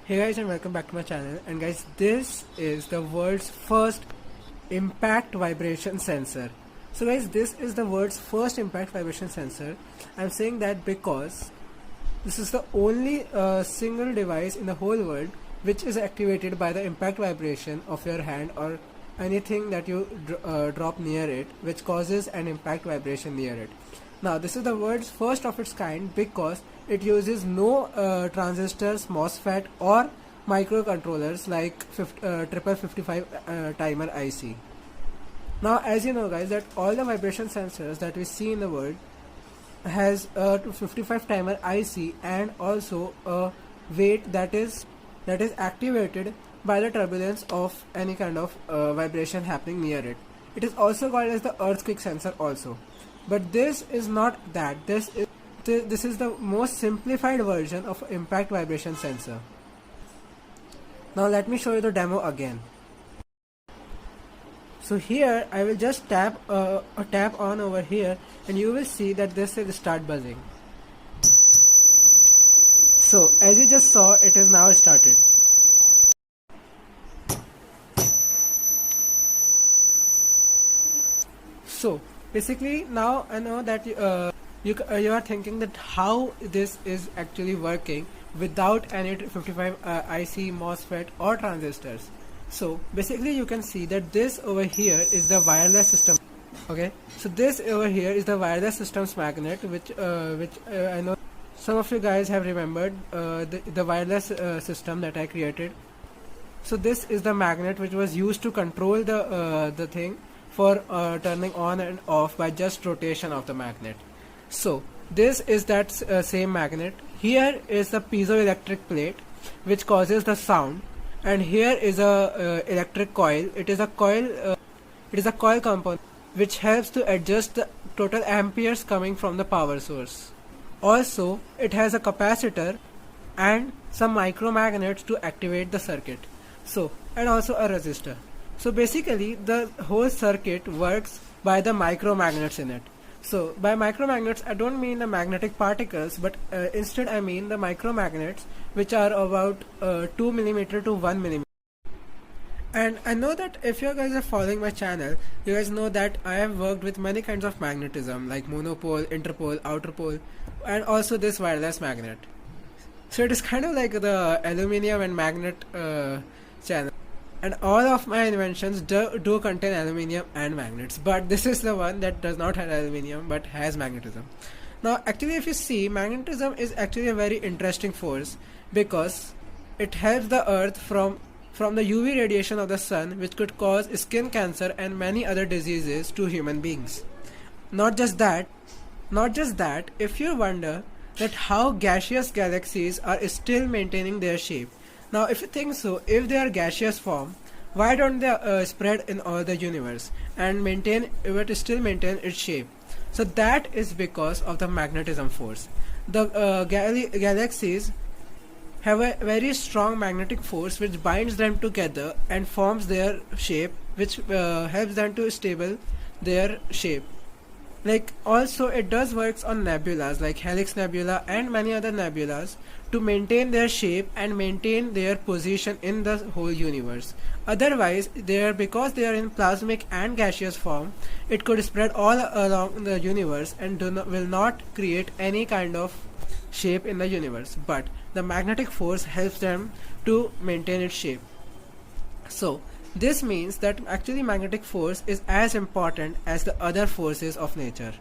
Hey guys, and welcome back to my channel. And guys, this is the world's first impact vibration sensor. So guys, this is the world's first impact vibration sensor. I'm saying that because this is the only single device in the whole world which is activated by the impact vibration of your hand or anything that you drop near it, which causes an impact vibration near it. Now this is the world's first of its kind because it uses no transistors, MOSFET or microcontrollers like 5555 timer IC. Now as you know guys, that all the vibration sensors that we see in the world has a 55 timer IC and also a weight that is activated by the turbulence of any kind of vibration happening near it. It is also called as the earthquake sensor also. But this is not that. This is the most simplified version of impact vibration sensor. Now let me show you the demo again. So here I will just tap on over here and you will see that this will start buzzing. So as you just saw, it is now started. So basically now I know that you are thinking that how this is actually working without any 55 IC, MOSFET or transistors. So basically you can see that this over here is the wireless system. Okay, so this over here is the wireless systems magnet, which I know some of you guys have remembered the wireless system that I created. So this is the magnet which was used to control the thing for turning on and off by just rotation of the magnet. So this is that same magnet. Here is the piezoelectric plate which causes the sound, and here is a electric coil. It is a coil component which helps to adjust the total amperes coming from the power source. Also it has a capacitor and some micromagnets to activate the circuit. So and also a resistor. So basically the whole circuit works by the micromagnets in it. So by micromagnets I don't mean the magnetic particles, but instead I mean the micromagnets which are about 2 mm to 1 mm. And I know that if you guys are following my channel, you guys know that I have worked with many kinds of magnetism like monopole, interpole, outer pole, and also this wireless magnet. So it is kind of like the aluminum and magnet channel. And all of my inventions do contain aluminium and magnets, but this is the one that does not have aluminium but has magnetism. Now actually if you see, magnetism is actually a very interesting force because it helps the earth from the UV radiation of the sun, which could cause skin cancer and many other diseases to human beings. Not just that, if you wonder that how gaseous galaxies are still maintaining their shape. Now if you think so, if they are gaseous form, why don't they spread in all the universe and still maintain its shape? So that is because of the magnetism force. The galaxies have a very strong magnetic force which binds them together and forms their shape, which helps them to stable their shape. Like also it does works on nebulas like Helix Nebula and many other nebulas to maintain their shape and maintain their position in the whole universe. Otherwise because they are in plasmic and gaseous form, it could spread all along the universe and will not create any kind of shape in the universe, but the magnetic force helps them to maintain its shape. So this means that actually magnetic force is as important as the other forces of nature.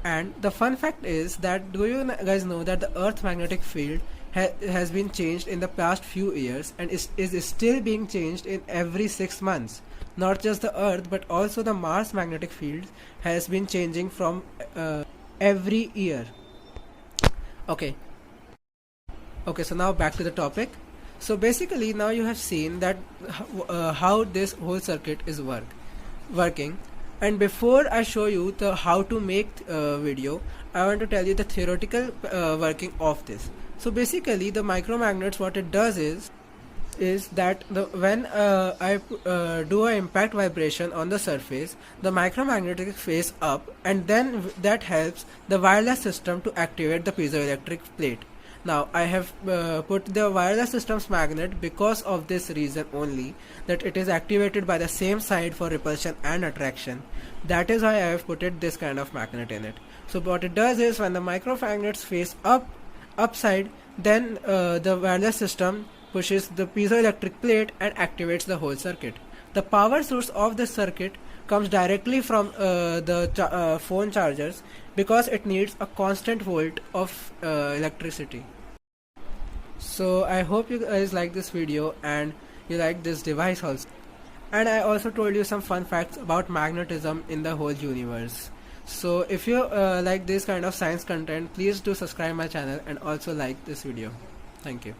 And the fun fact is that, do you guys know that the Earth magnetic field has been changed in the past few years and is still being changed in every 6 months? Not just the Earth but also the Mars magnetic field has been changing from every year. Okay, so now back to the topic. So basically now you have seen that how this whole circuit is working. And before I show you the how to make video, I want to tell you the theoretical working of this. So basically the micromagnets, what it does is that when I do an impact vibration on the surface, the micromagnetic phase up, and then that helps the wireless system to activate the piezoelectric plate. Now I have put the wireless system's magnet because of this reason only, that it is activated by the same side for repulsion and attraction. That is why I have put this kind of magnet in it. So what it does is, when the micromagnets face upside, then the wireless system pushes the piezoelectric plate and activates the whole circuit. The power source of this circuit comes directly from the phone chargers, because it needs a constant volt of electricity. So I hope you guys like this video and you like this device also. And I also told you some fun facts about magnetism in the whole universe. So if you like this kind of science content, please do subscribe my channel and also like this video. Thank you.